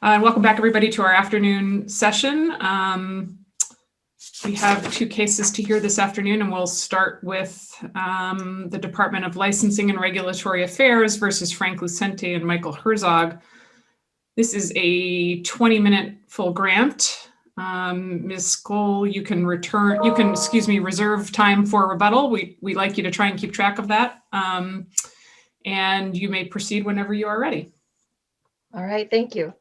And welcome back, everybody, to our afternoon session. We have two cases to hear this afternoon, and we'll start with the Department of Licensing and Regulatory Affairs versus Frank Lucente and Michael Herzog. This is a 20-minute full grant. Ms. Kohl, you can reserve time for rebuttal. We like you to try and keep track of that. And you may proceed whenever you are ready. All right, thank you.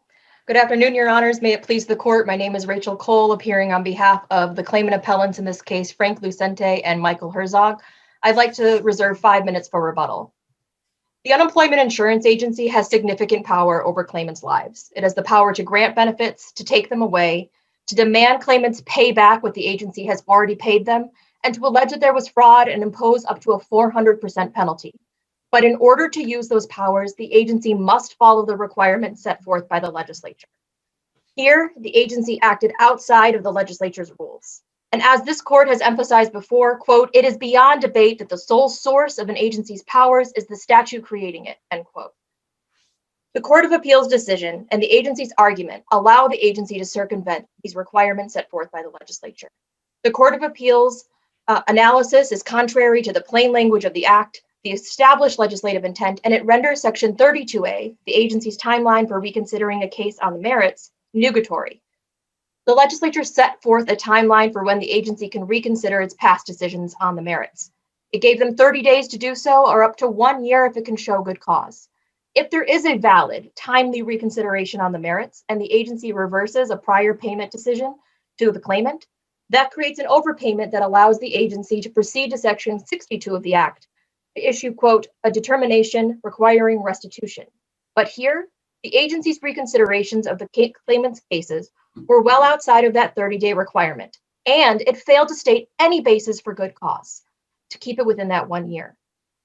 Good afternoon, Your Honors. May it please the court. My name is Rachael Kohl, appearing on behalf of the claimant appellants in this case, Frank Lucente and Michael Herzog. I'd like to reserve 5 minutes for rebuttal. The Unemployment Insurance Agency has significant power over claimants' lives. It has the power to grant benefits, to take them away, to demand claimants pay back what the agency has already paid them, and to allege that there was fraud and impose up to a 400% penalty. But in order to use those powers, the agency must follow the requirements set forth by the legislature. Here, the agency acted outside of the legislature's rules. And as this court has emphasized before, quote, "It is beyond debate that the sole source of an agency's powers is the statute creating it," end quote. The Court of Appeals decision and the agency's argument allow the agency to circumvent these requirements set forth by the legislature. The Court of Appeals analysis is contrary to the plain language of the act, the established legislative intent, and it renders Section 32A, the agency's timeline for reconsidering a case on the merits, nugatory. The legislature set forth a timeline for when the agency can reconsider its past decisions on the merits. It gave them 30 days to do so, or up to 1 year if it can show good cause. If there is a valid, timely reconsideration on the merits, and the agency reverses a prior payment decision to the claimant, that creates an overpayment that allows the agency to proceed to Section 62 of the Act, to issue, quote, "a determination requiring restitution." But here, the agency's reconsiderations of the claimant's cases were well outside of that 30-day requirement, and it failed to state any basis for good cause to keep it within that 1 year.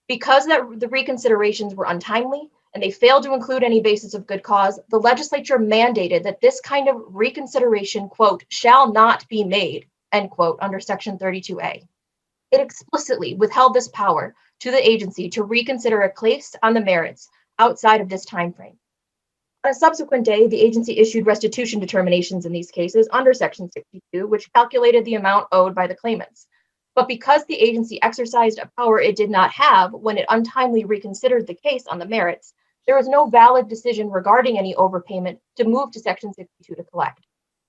Because the reconsiderations were untimely and they failed to include any basis of good cause, the legislature mandated that this kind of reconsideration, quote, "shall not be made," end quote, under Section 32A. It explicitly withheld this power to the agency to reconsider a case on the merits outside of this time frame. On a subsequent day, the agency issued restitution determinations in these cases under Section 62, which calculated the amount owed by the claimants. But because the agency exercised a power it did not have when it untimely reconsidered the case on the merits, there was no valid decision regarding any overpayment to move to Section 62 to collect.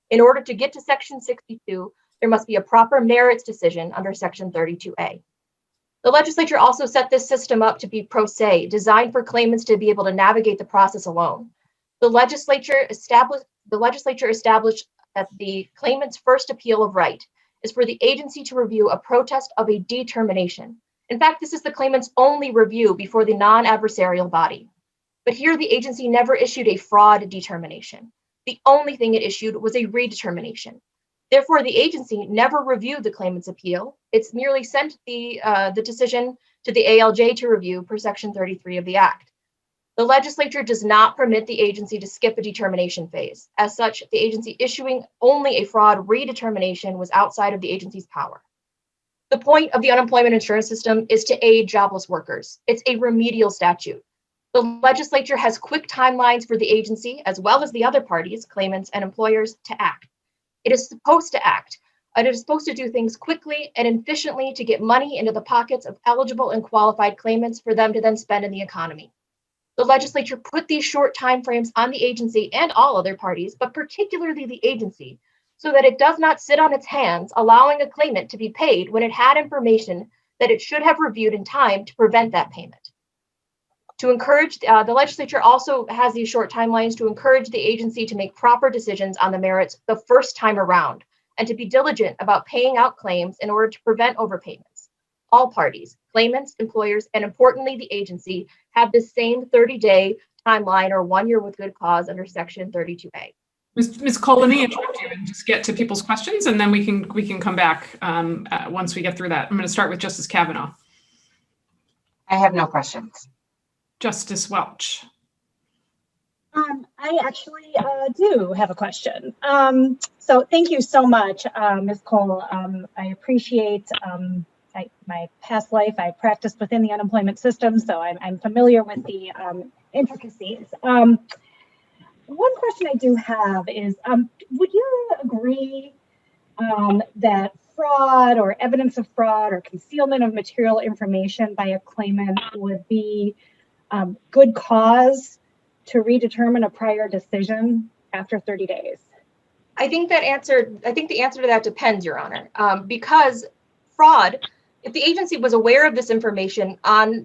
In order to get to Section 62, there must be a proper merits decision under Section 32A. The legislature also set this system up to be pro se, designed for claimants to be able to navigate the process alone. The legislature established that the claimant's first appeal of right is for the agency to review a protest of a determination. In fact, this is the claimant's only review before the non-adversarial body. But here, the agency never issued a fraud determination. The only thing it issued was a redetermination. Therefore, the agency never reviewed the claimant's appeal. It's merely sent the decision to the ALJ to review per Section 33 of the Act. The legislature does not permit the agency to skip a determination phase. As such, the agency issuing only a fraud redetermination was outside of the agency's power. The point of the unemployment insurance system is to aid jobless workers. It's a remedial statute. The legislature has quick timelines for the agency, as well as the other parties, claimants and employers, to act. It is supposed to act, and it is supposed to do things quickly and efficiently to get money into the pockets of eligible and qualified claimants for them to then spend in the economy. The legislature put these short timeframes on the agency and all other parties, but particularly the agency, so that it does not sit on its hands, allowing a claimant to be paid when it had information that it should have reviewed in time to prevent that payment. To encourage, the legislature also has these short timelines to encourage the agency to make proper decisions on the merits the first time around, and to be diligent about paying out claims in order to prevent overpayments. All parties, claimants, employers, and importantly, the agency, have the same 30-day timeline or 1 year with good cause under Section 32A. Ms. Kohl, let me interrupt you and just get to people's questions, and then we can come back once we get through that. I'm going to start with Justice Cavanagh. I have no questions. Justice Welch. I actually do have a question. So thank you so much, Ms. Kohl. I appreciate my past life. I practiced within the unemployment system, so I'm familiar with the intricacies. one question I do have is, would you agree that fraud or evidence of fraud or concealment of material information by a claimant would be good cause to redetermine a prior decision after 30 days? I think the answer to that depends, Your Honor, because fraud, if the agency was aware of this information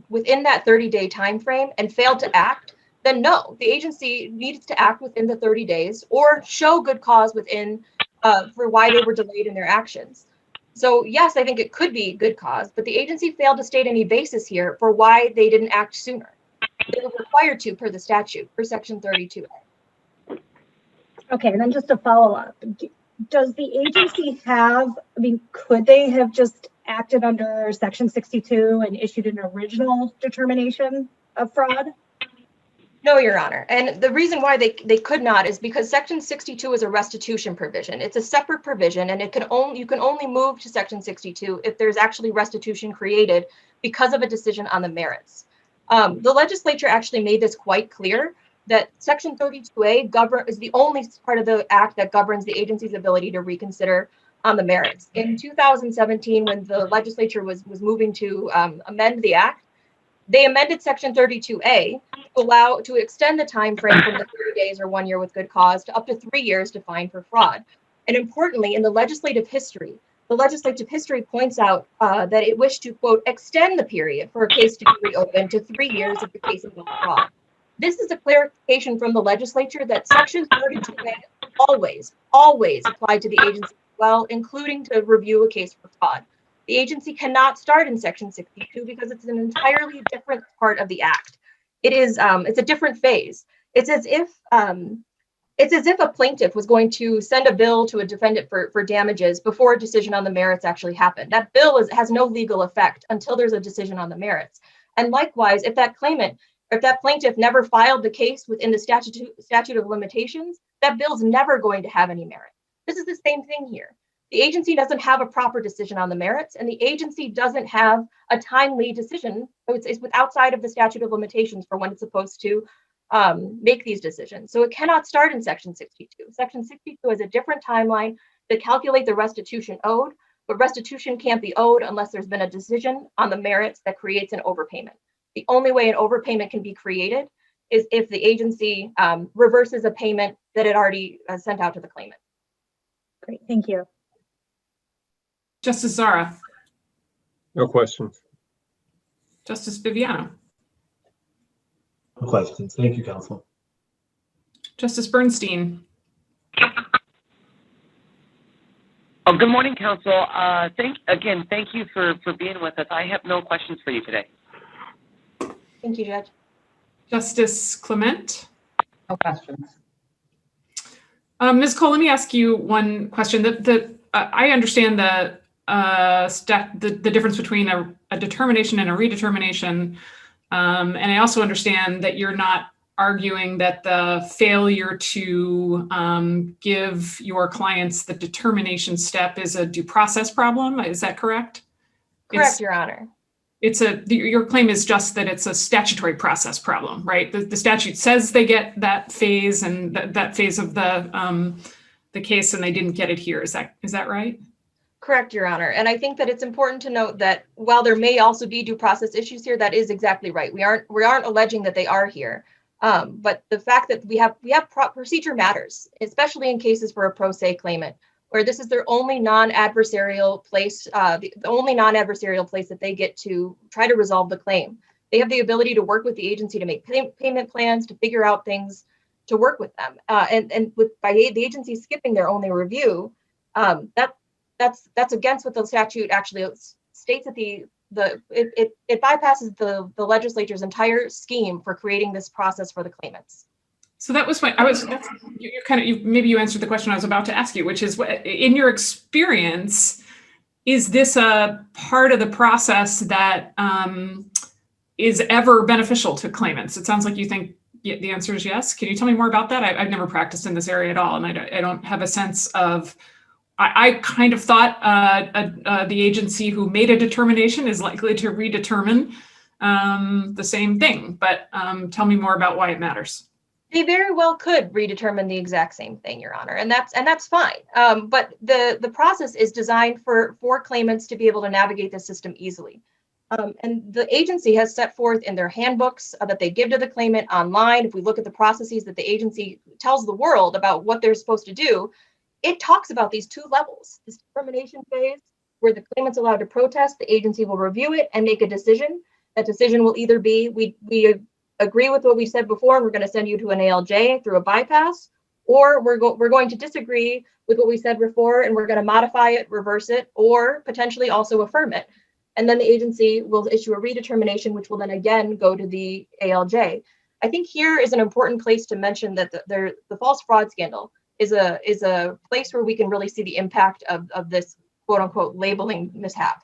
within that 30-day time frame and failed to act, then no, the agency needs to act within the 30 days or show good cause within for why they were delayed in their actions. So yes, I think it could be good cause, but the agency failed to state any basis here for why they didn't act sooner. They were required to per the statute, per Section 32A. Okay, and then just a follow-up. Does the agency could they have just acted under Section 62 and issued an original determination of fraud? No, Your Honor. And the reason why they could not is because Section 62 is a restitution provision. It's a separate provision, and you can only move to Section 62 if there's actually restitution created because of a decision on the merits. The legislature actually made this quite clear that Section 32A is the only part of the act that governs the agency's ability to reconsider on the merits. In 2017, when the legislature was moving to amend the act, they amended Section 32A to extend the time frame from the 30 days or 1 year with good cause to up to 3 years to fine for fraud. And importantly, in the legislative history points out that it wished to, quote, extend the period for a case to be reopened to 3 years if the case involves fraud. This is a clarification from the legislature that Section 32A always applied to the agency as well, including to review a case for fraud. The agency cannot start in Section 62 because it's an entirely different part of the act. It's a different phase. It's as if a plaintiff was going to send a bill to a defendant for damages before a decision on the merits actually happened. That bill has no legal effect until there's a decision on the merits. And likewise, if that plaintiff never filed the case within the statute of limitations, that bill's never going to have any merit. This is the same thing here. The agency doesn't have a proper decision on the merits, and the agency doesn't have a timely decision. So it's outside of the statute of limitations for when it's supposed to make these decisions. So it cannot start in Section 62. Section 62 has a different timeline to calculate the restitution owed, but restitution can't be owed unless there's been a decision on the merits that creates an overpayment. The only way an overpayment can be created is if the agency reverses a payment that it already sent out to the claimant. Great, thank you. Justice Zahra. No questions. Justice Viviano. No questions. Thank you, counsel. Justice Bernstein. Oh, good morning, counsel. Thank you for being with us. I have no questions for you today. Thank you, Judge. Justice Clement. No questions. Ms. Kohl, let me ask you one question. I understand the difference between a determination and a redetermination, and I also understand that you're not arguing that the failure to give your clients the determination step is a due process problem. Is that correct? Correct, Your Honor. Your claim is just that it's a statutory process problem, right? The statute says they get that phase and that phase of the case, and they didn't get it here. Is that right? Correct, Your Honor. And I think that it's important to note that while there may also be due process issues here, that is exactly right. We aren't alleging that they are here, but the fact that we have procedure matters, especially in cases for a pro se claimant, where this is their only non-adversarial place, the only non-adversarial place that they get to try to resolve the claim. They have the ability to work with the agency to make payment plans, to figure out things, to work with them. And by the agency skipping their only review, that's against what the statute actually states. That it bypasses the legislature's entire scheme for creating this process for the claimants. So that was maybe you answered the question I was about to ask you, which is, in your experience, is this a part of the process that is ever beneficial to claimants? It sounds like you think the answer is yes. Can you tell me more about that? I've never practiced in this area at all, and I don't have a sense of. I kind of thought the agency who made a determination is likely to redetermine the same thing, but tell me more about why it matters. They very well could redetermine the exact same thing, Your Honor, and that's fine. But the process is designed for claimants to be able to navigate the system easily. And the agency has set forth in their handbooks that they give to the claimant online. If we look at the processes that the agency tells the world about what they're supposed to do, it talks about these two levels: this determination phase, where the claimant's allowed to protest, the agency will review it and make a decision. That decision will either be, we agree with what we said before, and we're going to send you to an ALJ through a bypass, or we're going to disagree with what we said before, and we're going to modify it, reverse it, or potentially also affirm it. And then the agency will issue a redetermination, which will then again go to the ALJ. I think here is an important place to mention that the false fraud scandal is a place where we can really see the impact of this quote unquote labeling mishap.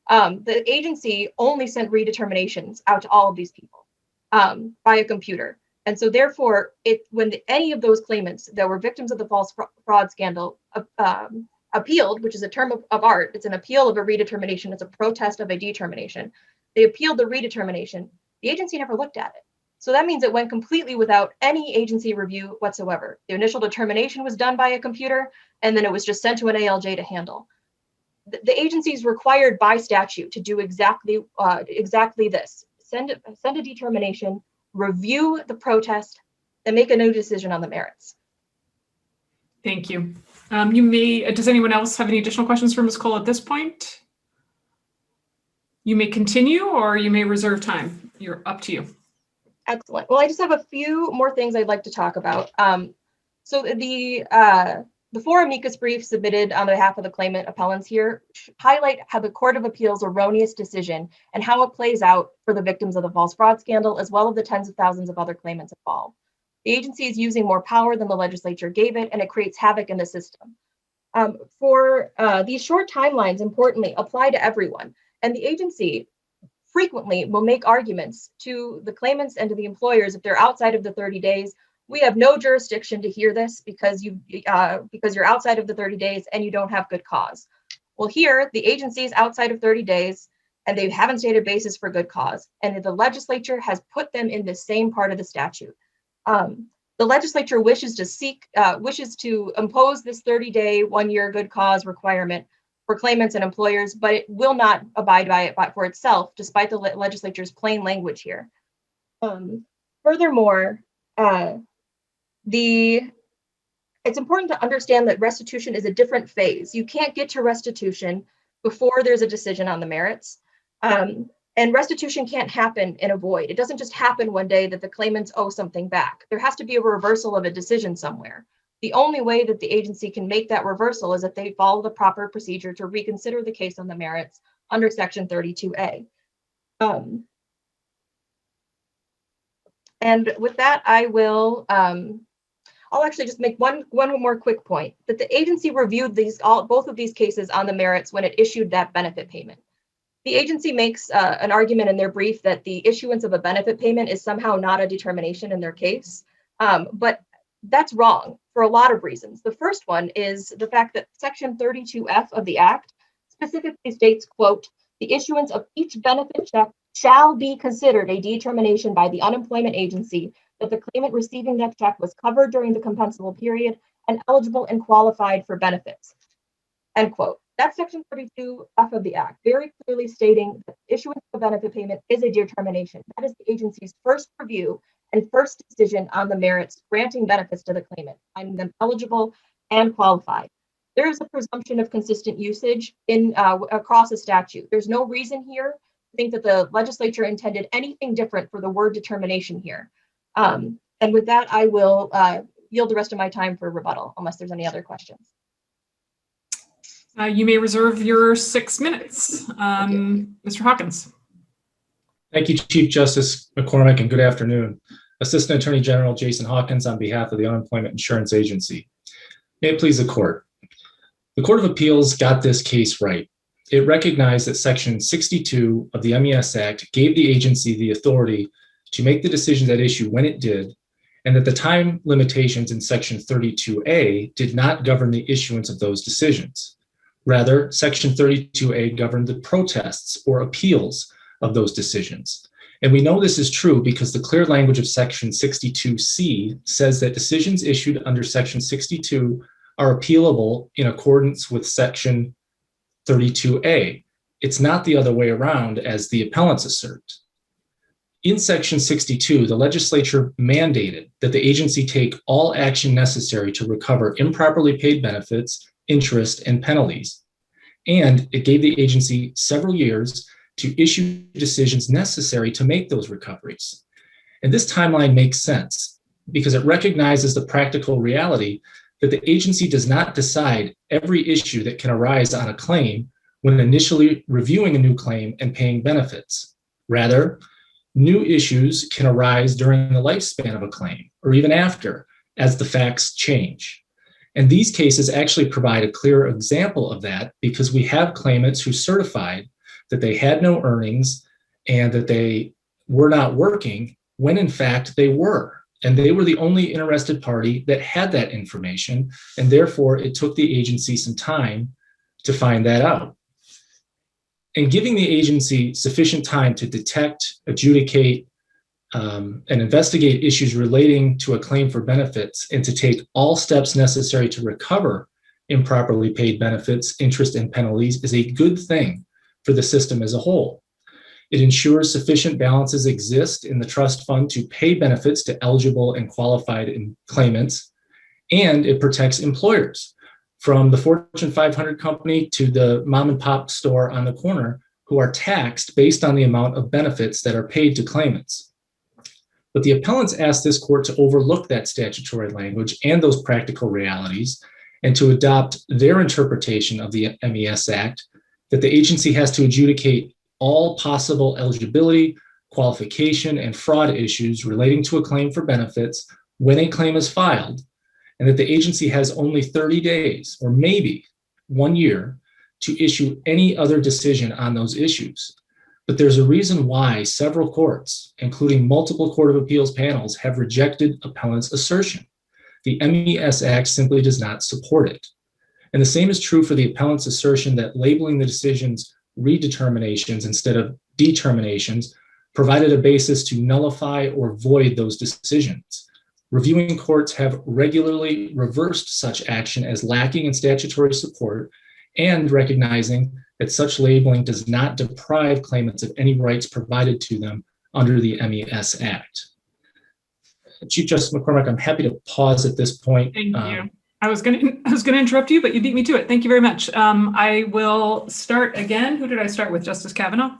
The agency only sent redeterminations out to all of these people by a computer. And so therefore, when any of those claimants that were victims of the false fraud scandal appealed, which is a term of art, it's an appeal of a redetermination, it's a protest of a determination. They appealed the redetermination. The agency never looked at it. So that means it went completely without any agency review whatsoever. The initial determination was done by a computer, and then it was just sent to an ALJ to handle. The agency is required by statute to do exactly this: send a determination, review the protest, and make a new decision on the merits. Thank you. Does anyone else have any additional questions for Ms. Kohl at this point? You may continue, or you may reserve time. You're up to you. Excellent. Well, I just have a few more things I'd like to talk about. So the four amicus briefs submitted on behalf of the claimant appellants here highlight how the Court of Appeals' erroneous decision and how it plays out for the victims of the false fraud scandal, as well as the tens of thousands of other claimants involved. The agency is using more power than the legislature gave it, and it creates havoc in the system. These short timelines, importantly, apply to everyone, and the agency frequently will make arguments to the claimants and to the employers if they're outside of the 30 days. We have no jurisdiction to hear this because you're outside of the 30 days and you don't have good cause. Well, here, the agency is outside of 30 days and they haven't stated basis for good cause, and the legislature has put them in the same part of the statute. The legislature wishes to impose this 30-day, 1-year good cause requirement for claimants and employers, but it will not abide by it for itself, despite the legislature's plain language here. Furthermore, it's important to understand that restitution is a different phase. You can't get to restitution before there's a decision on the merits. And restitution can't happen in a void. It doesn't just happen one day that the claimants owe something back. There has to be a reversal of a decision somewhere. The only way that the agency can make that reversal is if they follow the proper procedure to reconsider the case on the merits under Section 32A. And with that, I'll actually just make one more quick point, that the agency reviewed both of these cases on the merits when it issued that benefit payment. The agency makes an argument in their brief that the issuance of a benefit payment is somehow not a determination in their case, but that's wrong for a lot of reasons. The first one is the fact that Section 32F of the Act specifically states, quote, "The issuance of each benefit check shall be considered a determination by the unemployment agency that the claimant receiving that check was covered during the compensable period and eligible and qualified for benefits," end quote. That's Section 32F of the Act, very clearly stating that issuance of a benefit payment is a determination. That is the agency's first review and first decision on the merits, granting benefits to the claimant, finding them eligible and qualified. There is a presumption of consistent usage across the statute. There's no reason here to think that the legislature intended anything different for the word determination here. And with that, I will yield the rest of my time for rebuttal, unless there's any other questions. You may reserve your 6 minutes. Mr. Hawkins. Thank you, Chief Justice McCormack, and good afternoon. Assistant Attorney General Jason Hawkins on behalf of the Unemployment Insurance Agency. May it please the Court. The Court of Appeals got this case right. It recognized that Section 62 of the MES Act gave the agency the authority to make the decisions at issue when it did, and that the time limitations in Section 32A did not govern the issuance of those decisions. Rather, Section 32A governed the protests or appeals of those decisions. And we know this is true because the clear language of Section 62C says that decisions issued under Section 62 are appealable in accordance with Section 32A. It's not the other way around, as the appellants assert. In Section 62, the legislature mandated that the agency take all action necessary to recover improperly paid benefits, interest, and penalties. And it gave the agency several years to issue decisions necessary to make those recoveries. And this timeline makes sense because it recognizes the practical reality that the agency does not decide every issue that can arise on a claim when initially reviewing a new claim and paying benefits. Rather, new issues can arise during the lifespan of a claim or even after, as the facts change. And these cases actually provide a clear example of that because we have claimants who certified that they had no earnings and that they were not working when in fact they were. And they were the only interested party that had that information. And therefore it took the agency some time to find that out. And giving the agency sufficient time to detect, adjudicate, and investigate issues relating to a claim for benefits and to take all steps necessary to recover improperly paid benefits, interest, and penalties is a good thing for the system as a whole. It ensures sufficient balances exist in the trust fund to pay benefits to eligible and qualified claimants, and it protects employers from the Fortune 500 company to the mom and pop store on the corner who are taxed based on the amount of benefits that are paid to claimants. But the appellants asked this court to overlook that statutory language and those practical realities and to adopt their interpretation of the MES Act that the agency has to adjudicate all possible eligibility, qualification, and fraud issues relating to a claim for benefits when a claim is filed, and that the agency has only 30 days or maybe 1 year to issue any other decision on those issues. But there's a reason why several courts, including multiple Court of Appeals panels, have rejected appellants' assertion. The MES Act simply does not support it. And the same is true for the appellant's assertion that labeling the decisions redeterminations instead of determinations provided a basis to nullify or void those decisions. Reviewing courts have regularly reversed such action as lacking in statutory support and recognizing that such labeling does not deprive claimants of any rights provided to them under the MES Act. Chief Justice McCormack, I'm happy to pause at this point. Thank you. I was going to interrupt you, but you beat me to it. Thank you very much. I will start again. Who did I start with? Justice Cavanagh?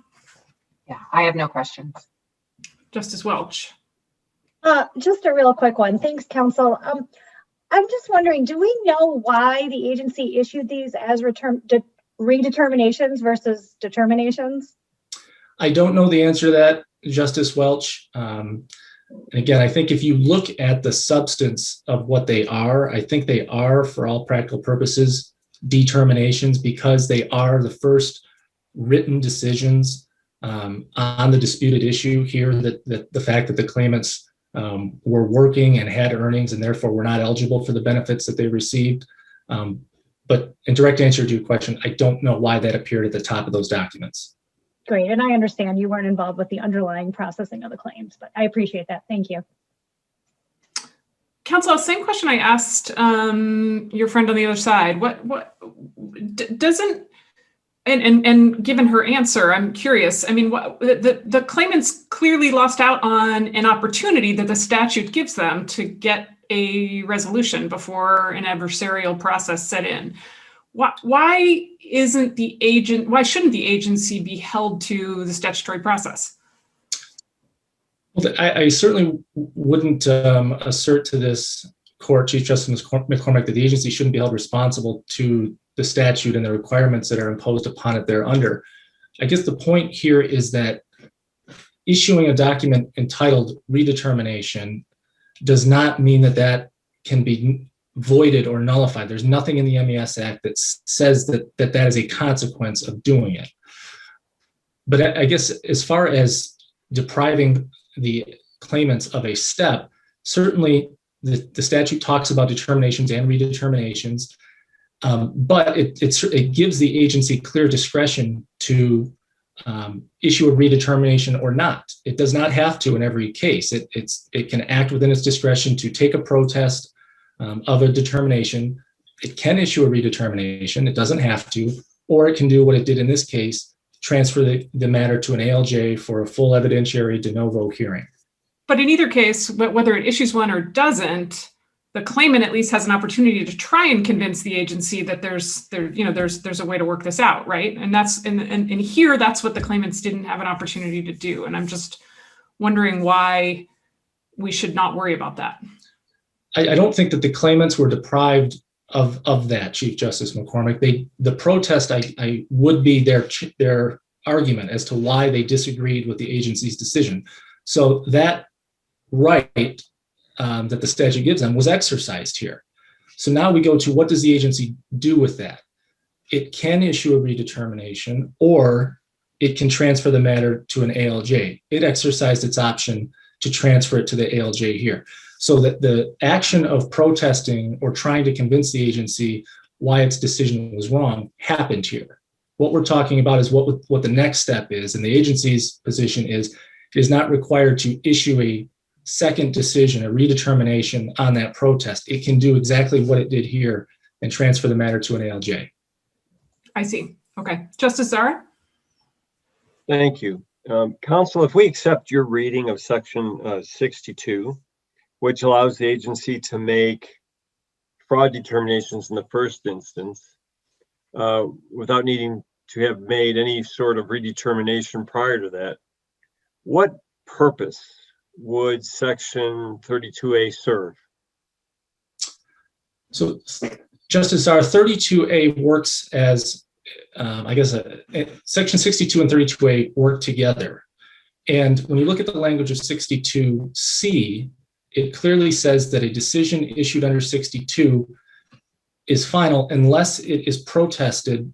Yeah, I have no questions. Justice Welch? Just a real quick one. Thanks, counsel. I'm just wondering, do we know why the agency issued these as redeterminations versus determinations? I don't know the answer to that, Justice Welch. And again, I think if you look at the substance of what they are, I think they are, for all practical purposes, determinations because they are the first written decisions on the disputed issue here, that the fact that the claimants were working and had earnings and therefore were not eligible for the benefits that they received. But in direct answer to your question, I don't know why that appeared at the top of those documents. Great, and I understand you weren't involved with the underlying processing of the claims, but I appreciate that. Thank you. Counsel, same question I asked your friend on the other side. And given her answer, I'm curious. I mean, the claimants clearly lost out on an opportunity that the statute gives them to get a resolution before an adversarial process set in. Why shouldn't the agency be held to the statutory process? Well, I certainly wouldn't assert to this court, Chief Justice McCormack, that the agency shouldn't be held responsible to the statute and the requirements that are imposed upon it thereunder. I guess the point here is that issuing a document entitled redetermination does not mean that that can be voided or nullified. There's nothing in the MES Act that says that is a consequence of doing it. But I guess as far as depriving the claimants of a step, certainly the statute talks about determinations and redeterminations, but it gives the agency clear discretion to issue a redetermination or not. It does not have to in every case. It can act within its discretion to take a protest of a determination. It can issue a redetermination. It doesn't have to, or it can do what it did in this case, transfer the matter to an ALJ for a full evidentiary de novo hearing. But in either case, whether it issues one or doesn't, the claimant at least has an opportunity to try and convince the agency that there's a way to work this out, right? And that's and here that's what the claimants didn't have an opportunity to do. And I'm just wondering why we should not worry about that. I don't think that the claimants were deprived of that, Chief Justice McCormack. The protest I would be their argument as to why they disagreed with the agency's decision. So that right that the statute gives them was exercised here. So now we go to what does the agency do with that? It can issue a redetermination, or it can transfer the matter to an ALJ. It exercised its option to transfer it to the ALJ here. So that the action of protesting or trying to convince the agency why its decision was wrong happened here. What we're talking about is what the next step is, and the agency's position is it is not required to issue a second decision, a redetermination on that protest. It can do exactly what it did here and transfer the matter to an ALJ. I see. Okay. Justice Zahra? Thank you. Counsel, if we accept your reading of section 62, which allows the agency to make fraud determinations in the first instance without needing to have made any sort of redetermination prior to that, what purpose would section 32A serve? So Justice Zahra, 32A works as, section 62 and 32A work together. And when you look at the language of 62C, it clearly says that a decision issued under 62 is final unless it is protested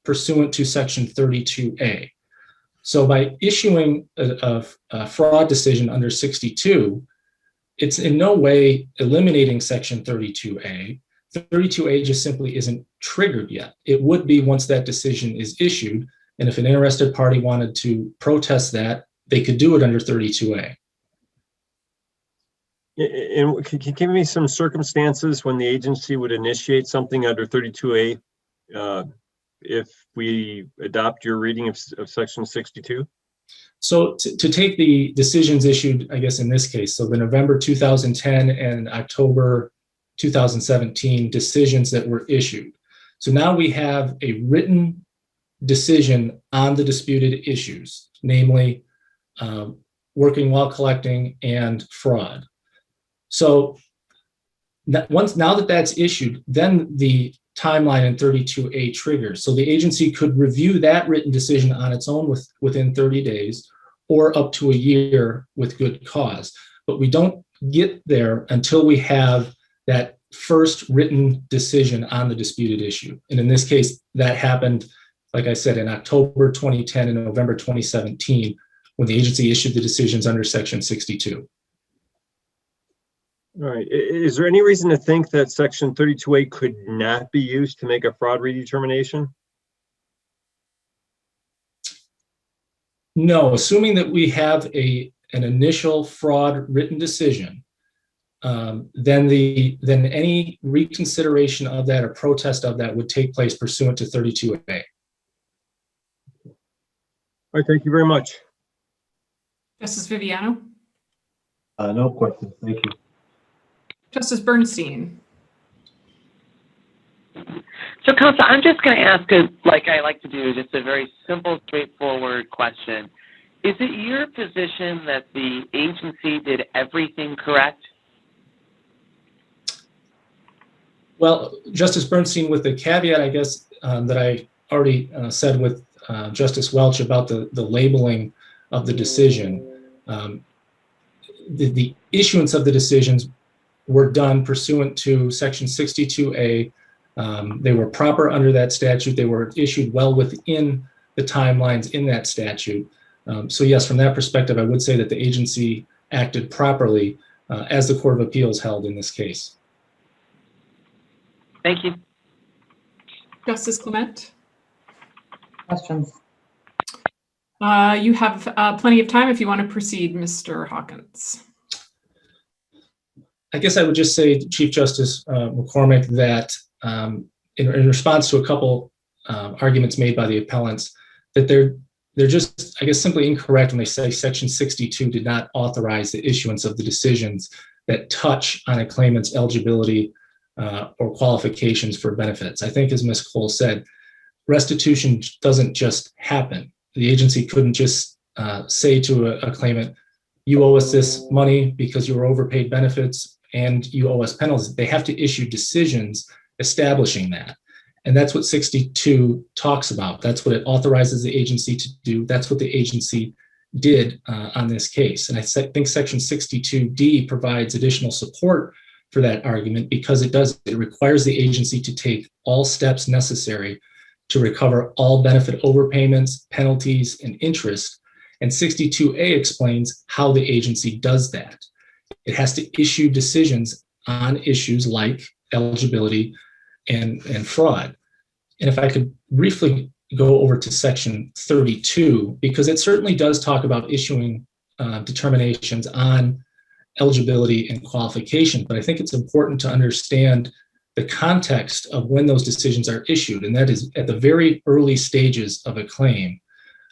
pursuant to section 32A. So by issuing a fraud decision under 62, it's in no way eliminating section 32A. 32A just simply isn't triggered yet. It would be once that decision is issued. And if an interested party wanted to protest that, they could do it under 32A. And can you give me some circumstances when the agency would initiate something under 32A if we adopt your reading of section 62? So to take the decisions issued, I guess in this case, so the November 2010 and October 2017 decisions that were issued. So now we have a written decision on the disputed issues, namely working while collecting and fraud. So now that that's issued, then the timeline in 32A triggers. So the agency could review that written decision on its own within 30 days or up to a year with good cause. But we don't get there until we have that first written decision on the disputed issue. And in this case, that happened, like I said, in October 2010 and November 2017, when the agency issued the decisions under section 62. All right. Is there any reason to think that section 32A could not be used to make a fraud redetermination? No, assuming that we have an initial fraud written decision, then any reconsideration of that or protest of that would take place pursuant to 32A. All right, thank you very much. Justice Viviano? No questions. Thank you. Justice Bernstein? So, Counsel, I'm just going to ask, like I like to do, just a very simple, straightforward question. Is it your position that the agency did everything correct? Well, Justice Bernstein, with the caveat, I guess, that I already said with Justice Welch about the labeling of the decision, the issuance of the decisions were done pursuant to section 62A. They were proper under that statute. They were issued well within the timelines in that statute. So yes, from that perspective, I would say that the agency acted properly as the Court of Appeals held in this case. Thank you. Justice Clement? Questions? You have plenty of time if you want to proceed, Mr. Hawkins. I guess I would just say, Chief Justice McCormack, that in response to a couple arguments made by the appellants, that they're just, I guess, simply incorrect when they say Section 62 did not authorize the issuance of the decisions that touch on a claimant's eligibility or qualifications for benefits. I think, as Ms. Kohl said, restitution doesn't just happen. The agency couldn't just say to a claimant, you owe us this money because you were overpaid benefits and you owe us penalties. They have to issue decisions establishing that. And that's what 62 talks about. That's what it authorizes the agency to do. That's what the agency did on this case. And I think Section 62D provides additional support for that argument because it requires the agency to take all steps necessary to recover all benefit overpayments, penalties, and interest. And 62A explains how the agency does that. It has to issue decisions on issues like eligibility and fraud. And if I could briefly go over to Section 32, because it certainly does talk about issuing determinations on eligibility and qualification, but I think it's important to understand the context of when those decisions are issued, and that is at the very early stages of a claim,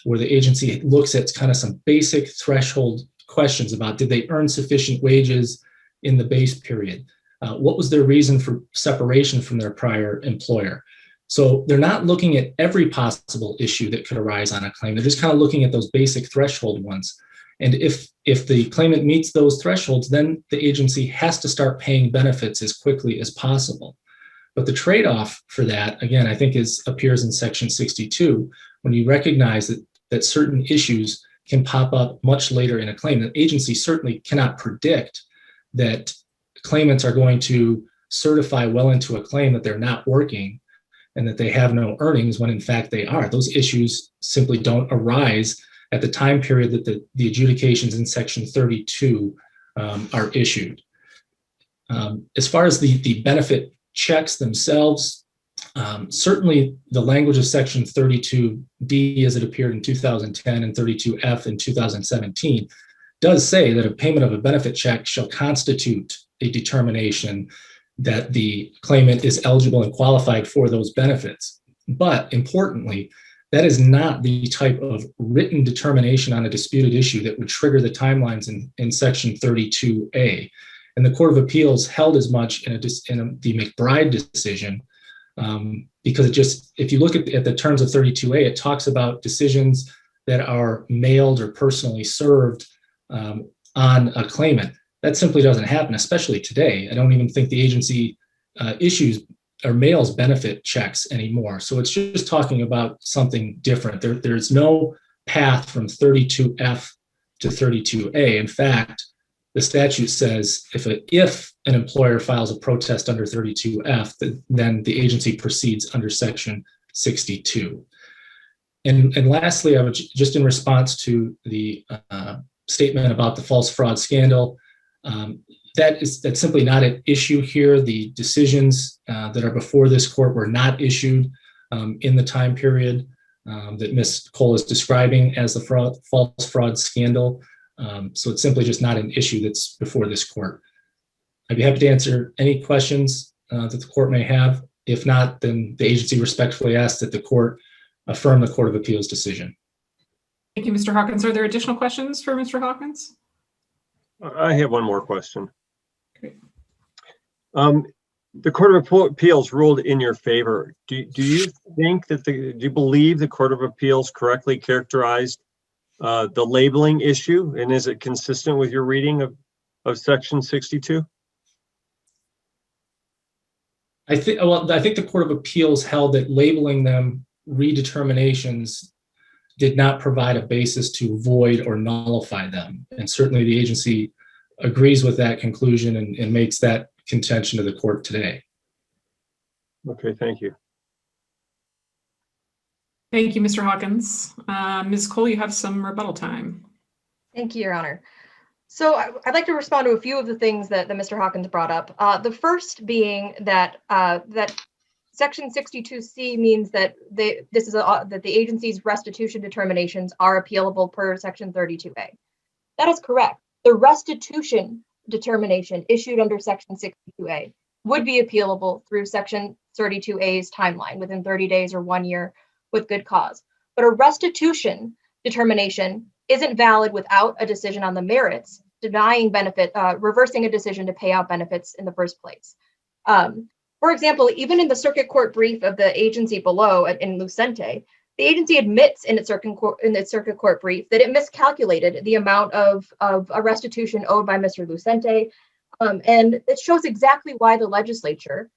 where the agency looks at kind of some basic threshold questions about, did they earn sufficient wages in the base period? What was their reason for separation from their prior employer? So they're not looking at every possible issue that could arise on a claim. They're just kind of looking at those basic threshold ones. And if the claimant meets those thresholds, then the agency has to start paying benefits as quickly as possible. But the trade-off for that, again, I think appears in Section 62, when you recognize that certain issues can pop up much later in a claim. The agency certainly cannot predict that claimants are going to certify well into a claim that they're not working and that they have no earnings when in fact they are. Those issues simply don't arise at the time period that the adjudications in Section 32 are issued. As far as the benefit checks themselves, certainly the language of Section 32D as it appeared in 2010 and 32F in 2017 does say that a payment of a benefit check shall constitute a determination that the claimant is eligible and qualified for those benefits. But importantly, that is not the type of written determination on a disputed issue that would trigger the timelines in Section 32A. And the Court of Appeals held as much in the McBride decision, because if you look at the terms of 32A, it talks about decisions that are mailed or personally served on a claimant. That simply doesn't happen, especially today. I don't even think the agency issues or mails benefit checks anymore. So it's just talking about something different. There's no path from 32F to 32A. In fact, the statute says if an employer files a protest under 32F, then the agency proceeds under Section 62. And lastly, I would just in response to the statement about the false fraud scandal, that's simply not an issue here. The decisions that are before this court were not issued in the time period that Ms. Kohl is describing as the false fraud scandal. So it's simply just not an issue that's before this court. I'd be happy to answer any questions that the court may have. If not, then the agency respectfully asks that the court affirm the Court of Appeals decision. Thank you, Mr. Hawkins. Are there additional questions for Mr. Hawkins? I have one more question. Great. The Court of Appeals ruled in your favor. Do you think that do you believe the Court of Appeals correctly characterized the labeling issue, and is it consistent with your reading of Section 62? I think the Court of Appeals held that labeling them redeterminations did not provide a basis to void or nullify them. And certainly the agency agrees with that conclusion and makes that contention to the court today. Okay, thank you. Thank you, Mr. Hawkins. Ms. Kohl, you have some rebuttal time. Thank you, Your Honor. So I'd like to respond to a few of the things that Mr. Hawkins brought up. The first being that Section 62C means that that the agency's restitution determinations are appealable per Section 32A. That is correct. The restitution determination issued under Section 62A would be appealable through Section 32A's timeline within 30 days or 1 year with good cause. But a restitution determination isn't valid without a decision on the merits, denying benefit, reversing a decision to pay out benefits in the first place. For example, even in the circuit court brief of the agency below in Lucente, the agency admits in its circuit court brief that it miscalculated the amount of a restitution owed by Mr. Lucente, and it shows exactly why the legislature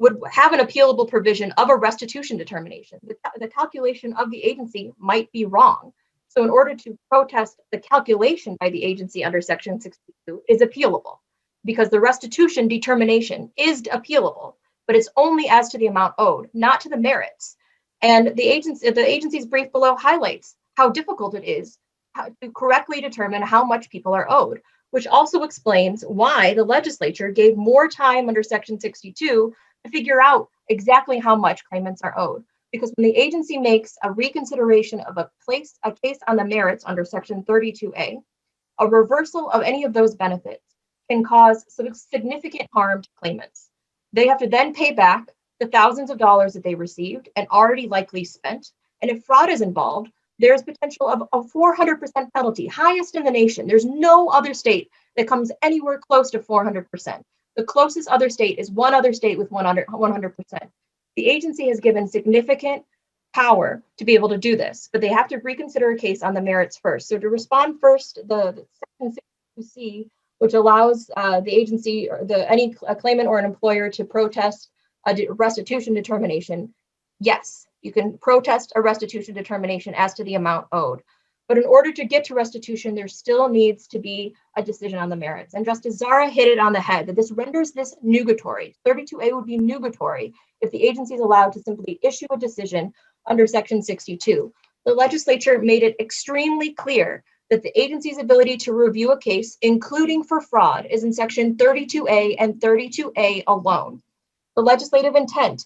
would have an appealable provision of a restitution determination. The calculation of the agency might be wrong. So in order to protest the calculation by the agency under Section 62 is appealable, because the restitution determination is appealable, but it's only as to the amount owed, not to the merits. And the agency's brief below highlights how difficult it is to correctly determine how much people are owed, which also explains why the legislature gave more time under Section 62 to figure out exactly how much claimants are owed. Because when the agency makes a reconsideration of a case on the merits under Section 32A, a reversal of any of those benefits can cause significant harm to claimants. They have to then pay back the thousands of dollars that they received and already likely spent. And if fraud is involved, there's potential of a 400% penalty, highest in the nation. There's no other state that comes anywhere close to 400%. The closest other state is one other state with 100%. The agency has given significant power to be able to do this, but they have to reconsider a case on the merits first. So to respond first, the Section 62C, which allows the agency or any claimant or an employer to protest a restitution determination, yes, you can protest a restitution determination as to the amount owed. But in order to get to restitution, there still needs to be a decision on the merits. And Justice Zahra hit it on the head that this renders this nugatory. 32A would be nugatory if the agency is allowed to simply issue a decision under Section 62. The legislature made it extremely clear that the agency's ability to review a case, including for fraud, is in Section 32A and 32A alone. The legislative intent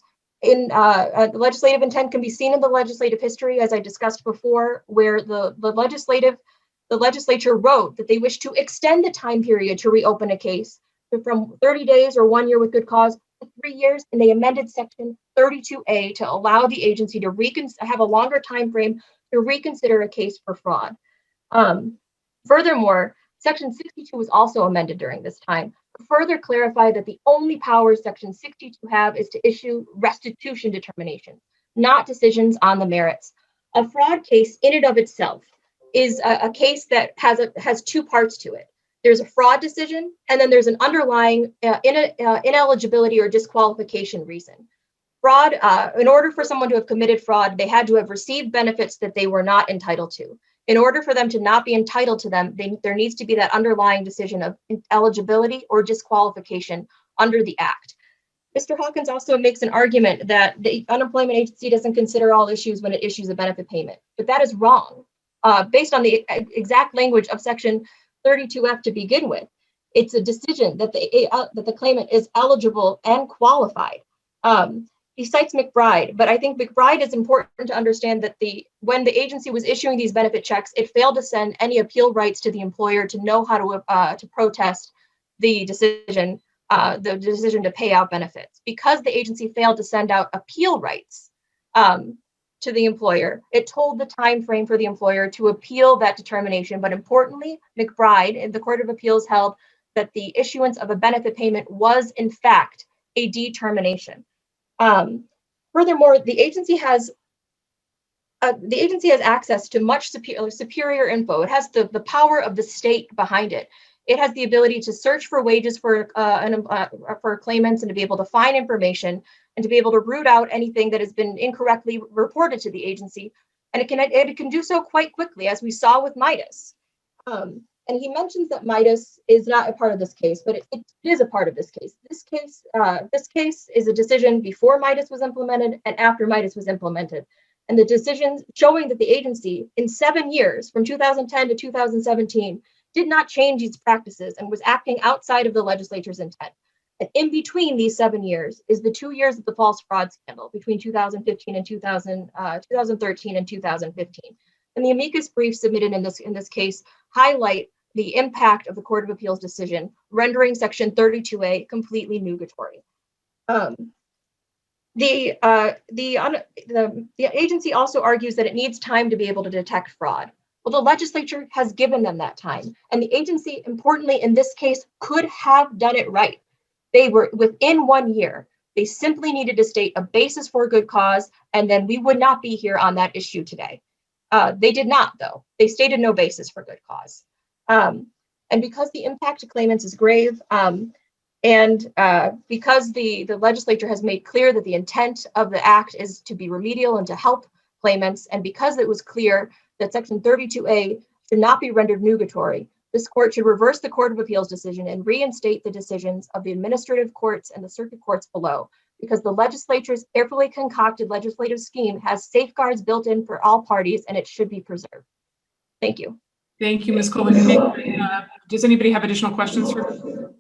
can be seen in the legislative history, as I discussed before, where the legislature wrote that they wish to extend the time period to reopen a case from 30 days or 1 year with good cause to 3 years, and they amended Section 32A to allow the agency to have a longer time frame to reconsider a case for fraud. Furthermore, Section 62 was also amended during this time to further clarify that the only powers Section 62 have is to issue restitution determinations, not decisions on the merits. A fraud case in and of itself is a case that has two parts to it. There's a fraud decision, and then there's an underlying ineligibility or disqualification reason. Fraud, in order for someone to have committed fraud, they had to have received benefits that they were not entitled to. In order for them to not be entitled to them, there needs to be that underlying decision of eligibility or disqualification under the Act. Mr. Hawkins also makes an argument that the unemployment agency doesn't consider all issues when it issues a benefit payment, but that is wrong. Based on the exact language of Section 32F to begin with, it's a decision that the claimant is eligible and qualified. He cites McBride, but I think McBride is important to understand that when the agency was issuing these benefit checks, it failed to send any appeal rights to the employer to know how to protest the decision to pay out benefits. Because the agency failed to send out appeal rights to the employer, it told the time frame for the employer to appeal that determination. But importantly, McBride in the Court of Appeals held that the issuance of a benefit payment was in fact a determination. Furthermore, the agency has access to much superior info. It has the power of the state behind it. It has the ability to search for wages for claimants and to be able to find information and to be able to root out anything that has been incorrectly reported to the agency. And it can do so quite quickly, as we saw with Midas. And he mentions that Midas is not a part of this case, but it is a part of this case. This case is a decision before Midas was implemented and after Midas was implemented. And the decision showing that the agency in 7 years, from 2010 to 2017, did not change its practices and was acting outside of the legislature's intent. And in between these 7 years is the 2 years of the false fraud scandal between 2015 and 2013 and 2015. And the amicus brief submitted in this case highlight the impact of the Court of Appeals decision, rendering Section 32A completely nugatory. The agency also argues that it needs time to be able to detect fraud. Well, the legislature has given them that time, and the agency, importantly in this case, could have done it right. They were within 1 year. They simply needed to state a basis for a good cause, and then we would not be here on that issue today. They did not, though. They stated no basis for good cause. And because the impact to claimants is grave, and because the legislature has made clear that the intent of the act is to be remedial and to help claimants, and because it was clear that Section 32A should not be rendered nugatory, this court should reverse the Court of Appeals decision and reinstate the decisions of the administrative courts and the circuit courts below, because the legislature's carefully concocted legislative scheme has safeguards built in for all parties, and it should be preserved. Thank you. Thank you, Ms. Kohl. Does anybody have additional questions for?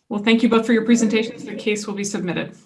Well, thank you both for your presentations. The case will be submitted.